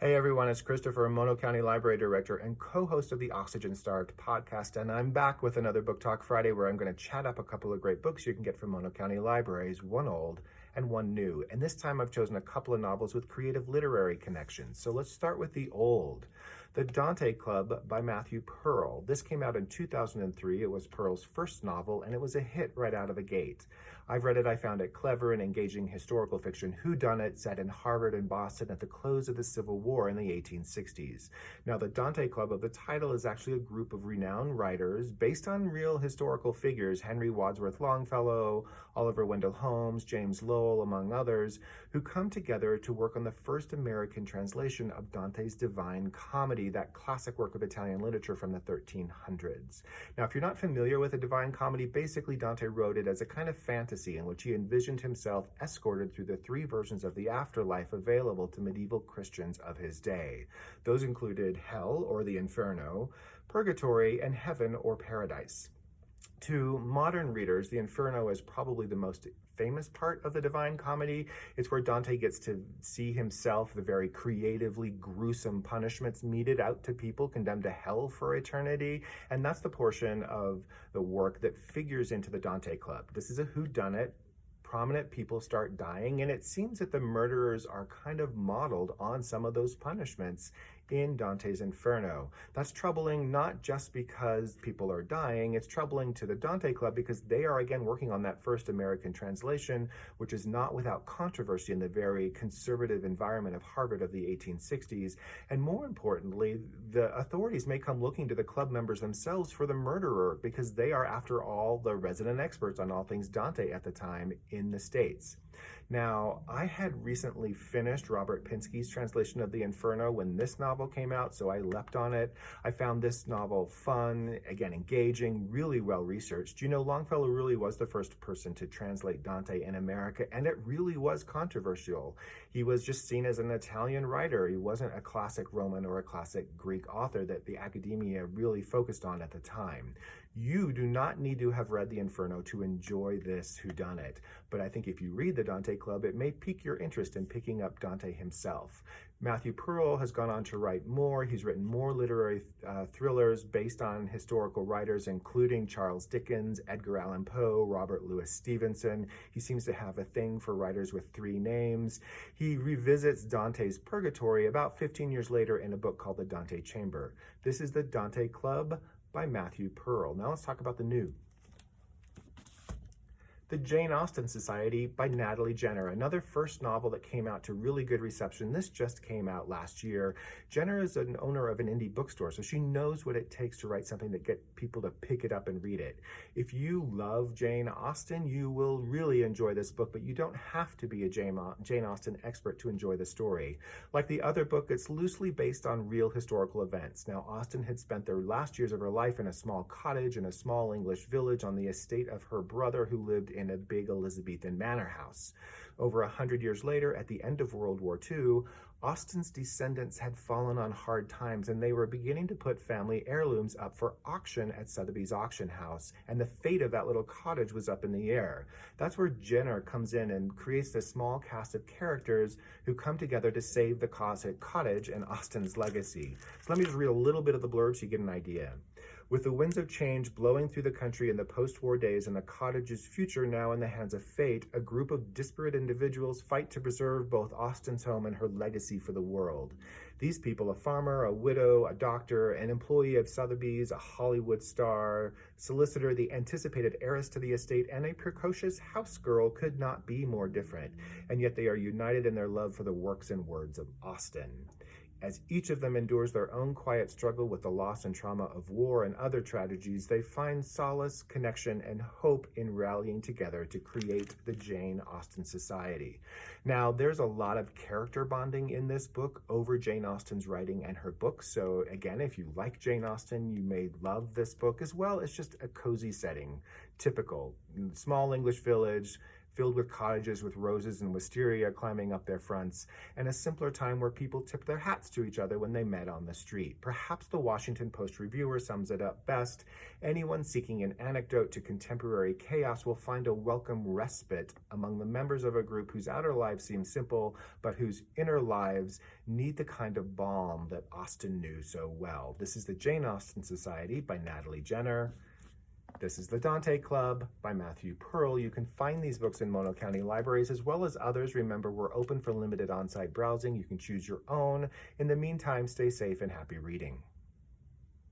Hey everyone, it's Christopher, Mono County Library Director and co-host of the Oxygen Starved podcast, and I'm back with another Book Talk Friday where I'm going to chat up a couple of great books you can get from Mono County Libraries, one old and one new. And this time I've chosen a couple of novels with creative literary connections. So let's start with the old. The Dante Club by Matthew Pearl. This came out in 2003. It was Pearl's first novel, and it was a hit right out of the gate. I've read it. I found it clever and engaging historical fiction whodunit set in Harvard and Boston at the close of the Civil War in the 1860s. Now, the Dante Club of the title is actually a group of renowned writers based on real historical figures, Henry Wadsworth Longfellow, Oliver Wendell Holmes, James Lowell, among others, who come together to work on the first American translation of Dante's Divine Comedy, that classic work of Italian literature from the 1300s. Now, if you're not familiar with the Divine Comedy, basically Dante wrote it as a kind of fantasy in which he envisioned himself escorted through the three versions of the afterlife available to medieval Christians of his day. Those included hell, or the Inferno, purgatory, and heaven, or paradise. To modern readers, the Inferno is probably the most famous part of the Divine Comedy. It's where Dante gets to see himself, the very creatively gruesome punishments meted out to people condemned to hell for eternity. And that's the portion of the work that figures into the Dante Club. This is a whodunit. Prominent people start dying, and it seems that the murderers are kind of modeled on some of those punishments in Dante's Inferno. That's troubling not just because people are dying, it's troubling to the Dante Club because they are again working on that first American translation, which is not without controversy in the very conservative environment of Harvard of the 1860s. And more importantly, the authorities may come looking to the club members themselves for the murderer because they are, after all, the resident experts on all things Dante at the time in the States. Now, I had recently finished Robert Pinsky's translation of the Inferno when this novel came out, so I leapt on it. I found this novel fun, again, engaging, really well researched. You know, Longfellow really was the first person to translate Dante in America, and it really was controversial. He was just seen as an Italian writer. He wasn't a classic Roman or a classic Greek author that the academia really focused on at the time. You do not need to have read the Inferno to enjoy this whodunit, but I think if you read the Dante Club, it may pique your interest in picking up Dante himself. Matthew Pearl has gone on to write more. He's written more literary thrillers based on historical writers, including Charles Dickens, Edgar Allan Poe, Robert Louis Stevenson. He seems to have a thing for writers with three names. He revisits Dante's Purgatory about 15 years later in a book called The Dante Chamber. This is the Dante Club by Matthew Pearl. Now let's talk about the new. The Jane Austen Society by Natalie Jenner, another first novel that came out to really good reception. This just came out last year. Jenner is an owner of an indie bookstore, so she knows what it takes to write something that get people to pick it up and read it. If you love Jane Austen, you will really enjoy this book, but you don't have to be a Jane Austen expert to enjoy the story. Like the other book, it's loosely based on real historical events. Now, Austen had spent the last years of her life in a small cottage in a small English village on the estate of her brother who lived in a big Elizabethan manor house. Over 100 years later, at the end of World War II, Austen's descendants had fallen on hard times and they were beginning to put family heirlooms up for auction at Sotheby's auction house, and the fate of that little cottage was up in the air. That's where Jenner comes in and creates this small cast of characters who come together to save the cottage and Austen's legacy. So let me just read a little bit of the blurb so you get an idea. With the winds of change blowing through the country in the post-war days and the cottage's future now in the hands of fate, a group of disparate individuals fight to preserve both Austen's home and her legacy for the world. These people, a farmer, a widow, a doctor, an employee of Sotheby's, a Hollywood star, solicitor, the anticipated heiress to the estate, and a precocious house girl could not be more different, and yet they are united in their love for the works and words of Austen. As each of them endures their own quiet struggle with the loss and trauma of war and other tragedies, they find solace, connection, and hope in rallying together to create the Jane Austen Society. Now, there's a lot of character bonding in this book over Jane Austen's writing and her books. So again, if you like Jane Austen, you may love this book as well. It's just a cozy setting, typical small English village, filled with cottages with roses and wisteria climbing up their fronts, and a simpler time where people tipped their hats to each other when they met on the street. Perhaps the Washington Post reviewer sums it up best. Anyone seeking an antidote to contemporary chaos will find a welcome respite among the members of a group whose outer lives seem simple, but whose inner lives need the kind of balm that Austen knew so well. This is the Jane Austen Society by Natalie Jenner. This is the Dante Club by Matthew Pearl. You can find these books in Mono County libraries as well as others. Remember, we're open for limited on-site browsing. You can choose your own. In the meantime, stay safe and happy reading.